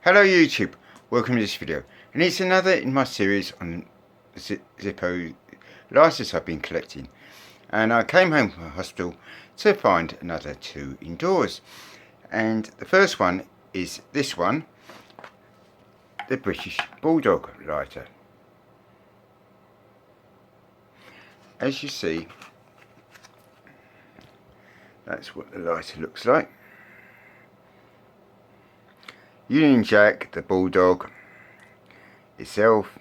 Hello YouTube, welcome to this video, and it's another in my series on Zippo license I've been collecting. And I came home from the hospital to find another two indoors, and the first one is this one, the British Bulldog lighter. As you see, that's what the lighter looks like. Union Jack, the Bulldog itself,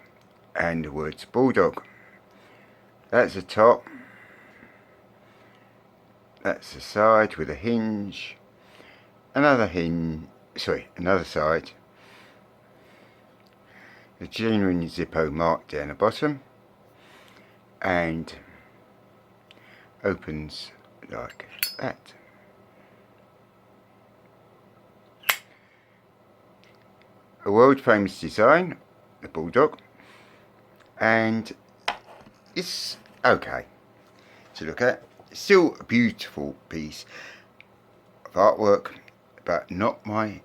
and the words Bulldog. That's the top, that's the side with a hinge, another side, a genuine Zippo mark down the bottom, and opens like that. A world famous design, the Bulldog, and it's okay to look at. It's still a beautiful piece of artwork, but not my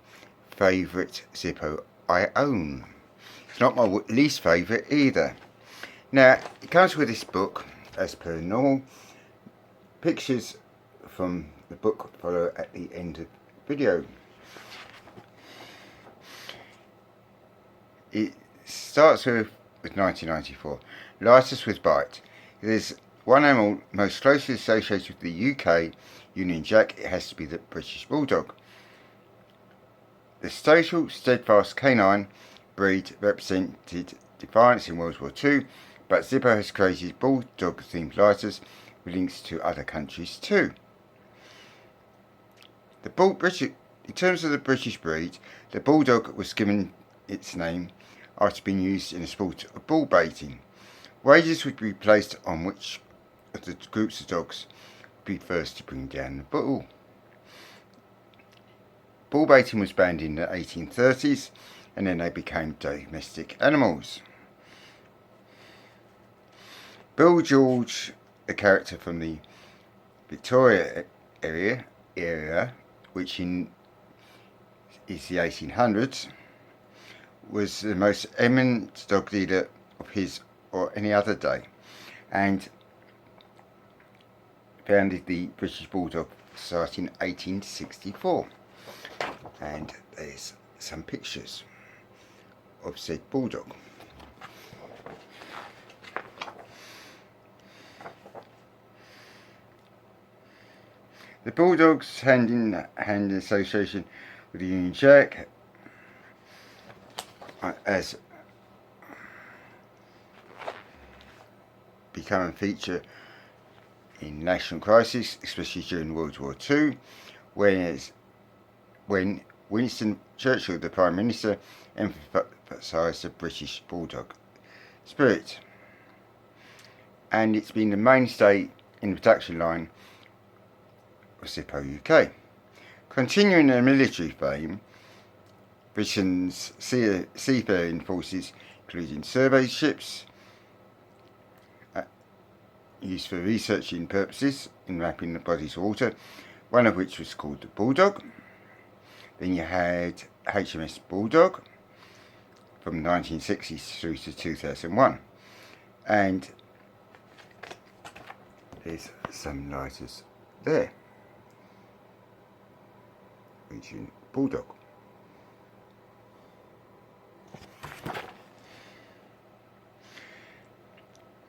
favourite Zippo I own. It's not my least favourite either. Now, it comes with this book, as per normal. Pictures from the book follow at the end of the video. It starts with 1994. Lighters with bite. There's one animal most closely associated with the UK Union Jack. It has to be the British Bulldog. The social, steadfast canine breed represented defiance in World War II, but Zippo has created Bulldog-themed lighters with links to other countries too. In terms of the British breed, the Bulldog was given its name after being used in the sport of bull baiting. Wagers would be placed on which of the groups of dogs would be first to bring down the bull. Bull baiting was banned in the 1830s, and then they became domestic animals. Bill George, a character from the Victoria area, which is the 1800s, was the most eminent dog dealer of his or any other day, and founded the British Bulldog Society in 1864. And there's some pictures of said Bulldog. The Bulldog's hand-in-hand association with the Union Jack has become a feature in national crisis, especially during World War II, when Winston Churchill, the Prime Minister, emphasised the British Bulldog spirit. And it's been the mainstay in the production line of Zippo UK. Continuing their military fame, Britain's seafaring forces, including survey ships, used for researching purposes in mapping the bodies of water, one of which was called the Bulldog. Then you had HMS Bulldog from 1960s through to 2001. And there's some lighters there featuring Bulldog.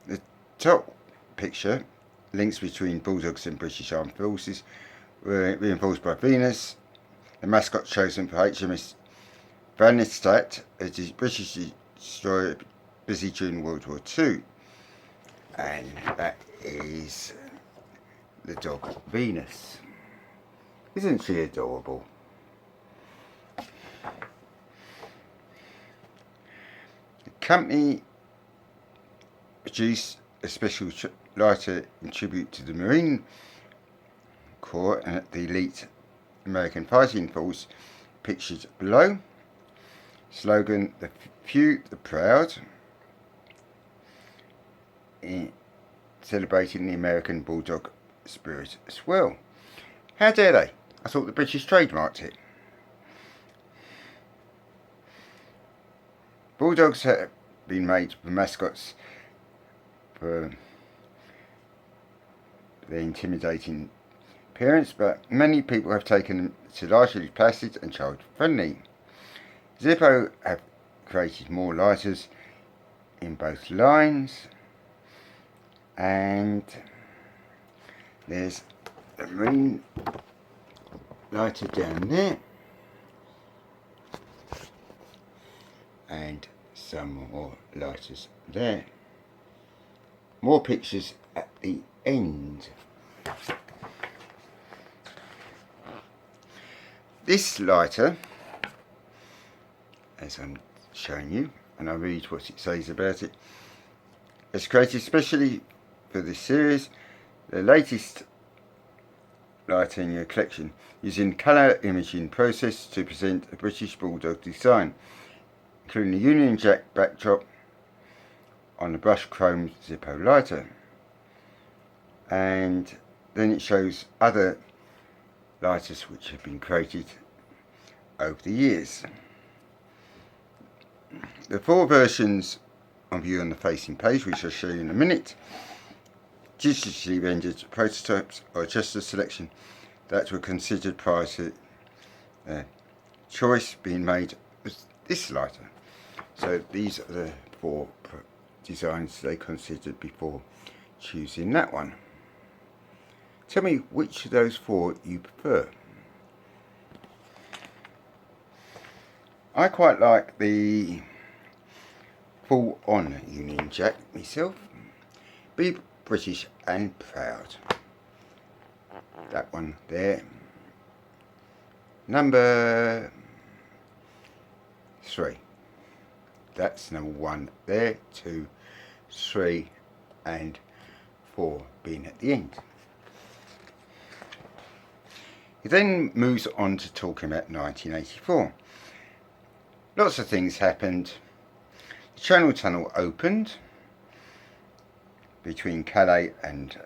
The top picture, links between Bulldogs and British Armed Forces, were reinforced by Venus, the mascot chosen for HMS Vansittart, a British destroyer busy during World War II. And that is the dog Venus. Isn't she adorable? The company produced a special lighter in tribute to the Marine Corps and the elite American fighting force, pictured below. Slogan: the few, the proud, celebrating the American Bulldog spirit as well. How dare they? I thought the British trademarked it. Bulldogs have been made for mascots for their intimidating appearance, but many people have taken them to largely placid and child-friendly. Zippo have created more lighters in both lines, and there's a marine lighter down there, and some more lighters there. More pictures at the end. This lighter, as I'm showing you, and I'll read what it says about it, is created specially for this series, the latest lighter in your collection, using colour imaging process to present a British Bulldog design, including the Union Jack backdrop on the brushed chrome Zippo lighter. And then it shows other lighters which have been created over the years. The 4 versions on view on the facing page, which I'll show you in a minute, digitally rendered prototypes are just a selection that were considered prior to choice being made with this lighter. So these are the 4 designs they considered before choosing that one. Tell me which of those 4 you prefer. I quite like the full-on Union Jack myself. Be British and proud. That one there. Number 3. That's number 1 there. 2, 3 and 4 being at the end. He then moves on to talking about 1984. Lots of things happened. The Channel Tunnel opened between Calais and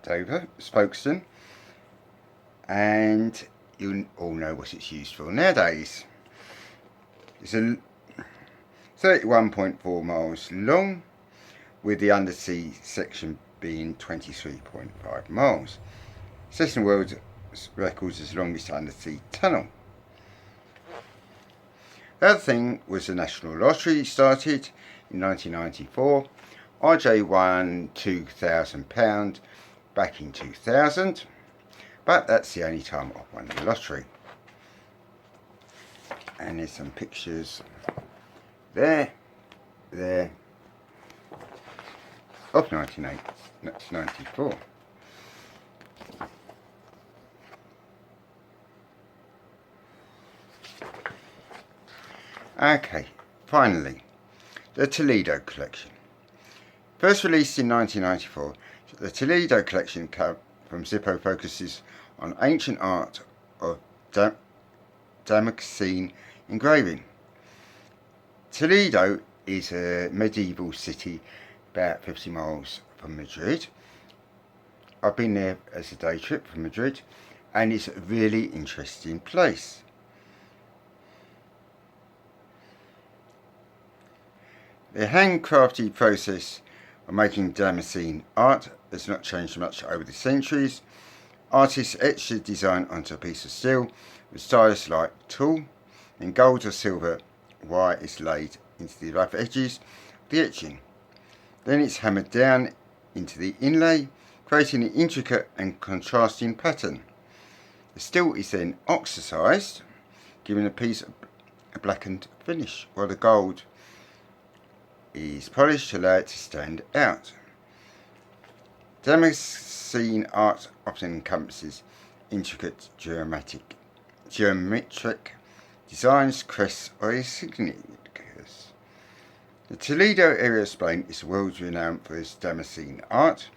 Dover, Folkestone, and you all know what it's used for nowadays. It's a 31.4 miles long, with the undersea section being 23.5 miles. Setting world records as longest undersea tunnel. The other thing was the National Lottery started in 1994. RJ won £2,000 back in 2000, but that's the only time I've won the lottery. And there's some pictures there, of 1994. Okay, finally, the Toledo collection. First released in 1994, the Toledo collection from Zippo focuses on ancient art of Damascene engraving. Toledo is a medieval city about 50 miles from Madrid. I've been there as a day trip from Madrid, and it's a really interesting place. The handcrafted process of making Damascene art has not changed much over the centuries. Artists etch the design onto a piece of steel with stylus-like tool. In gold or silver, wire is laid into the rough edges of the etching. Then it's hammered down into the inlay, creating an intricate and contrasting pattern. The steel is then oxidized, giving the piece a blackened finish, while the gold is polished to allow it to stand out. Damascene art often encompasses intricate geometric designs, crests or insignias. The Toledo area of Spain is world renowned for its Damascene art,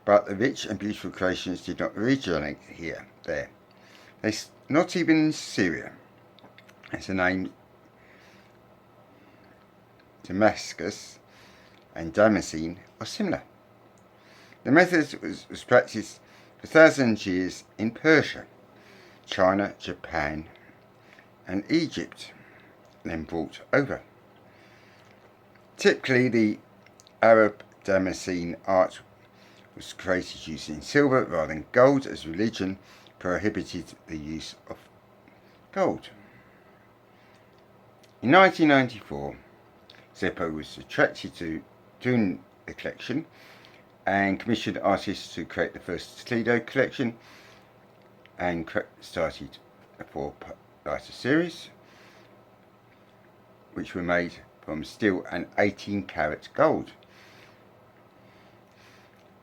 but the rich and beautiful creations did not originate there. Not even in Syria, as the name Damascus and Damascene are similar. The method was practiced for thousands of years in Persia, China, Japan and Egypt, then brought over. Typically, the Arab Damascene art was created using silver rather than gold, as religion prohibited the use of gold. In 1994, Zippo was attracted to doing the collection and commissioned artists to create the first Toledo collection and started a 4-lighter series, which were made from steel and 18-karat gold.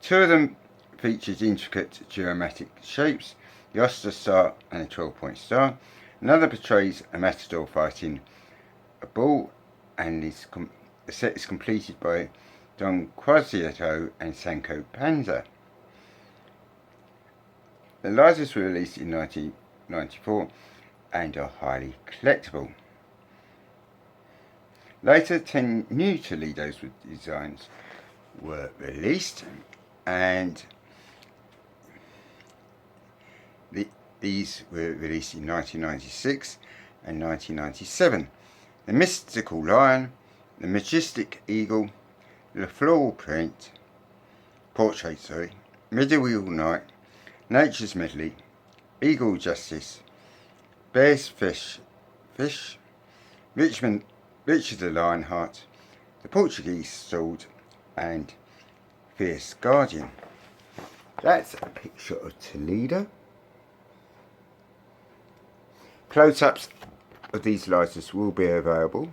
2 of them featured intricate geometric shapes, the Oscar star and a 12-point star. Another portrays a matador fighting a bull, and the set is completed by Don Quasimodo and Sancho Panza. The lighters were released in 1994 and are highly collectible. Later, 10 new Toledos with designs were released, and these were released in 1996 and 1997. The mystical lion, the majestic eagle, the floral portrait, medieval knight, nature's medley, eagle justice, bear's fish, Richard the Lionheart, the Portuguese sword, and fierce guardian. That's a picture of Toledo. Close-ups of these lighters will be available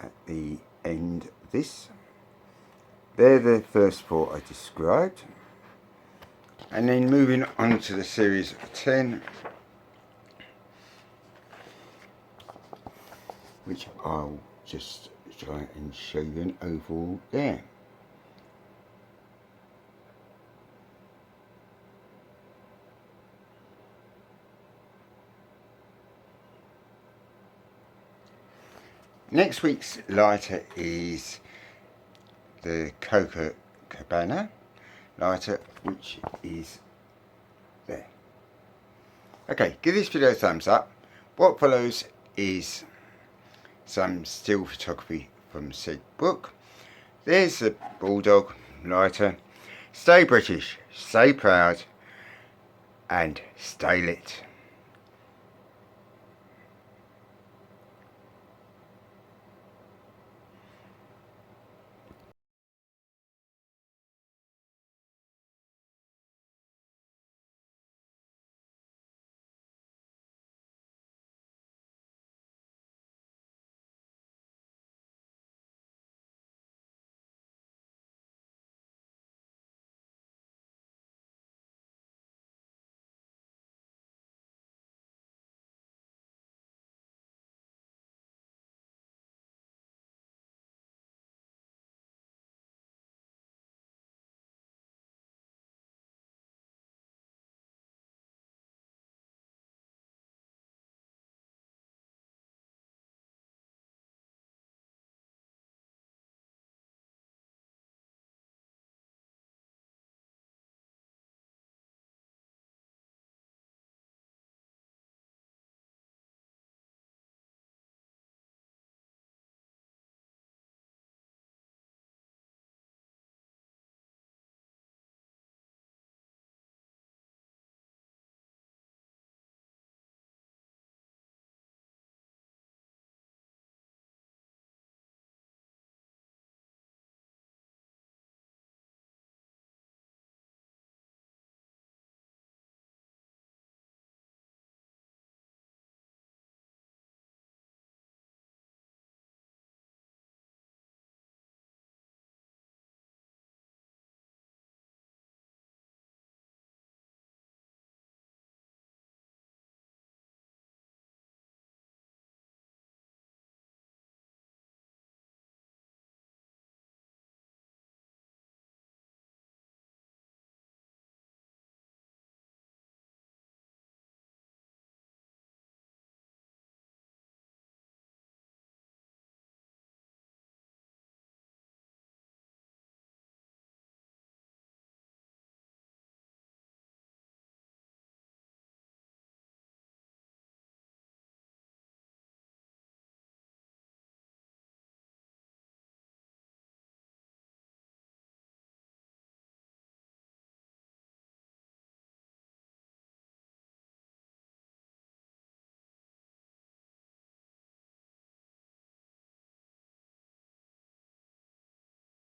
at the end of this. They're the first 4 I described. And then moving on to the series of 10, which I'll just try and show you an overall there. Next week's lighter is the Copacabana lighter, which is there. Okay, give this video a thumbs up. What follows is some still photography from said book. There's the Bulldog lighter. Stay British, stay proud, and stay lit.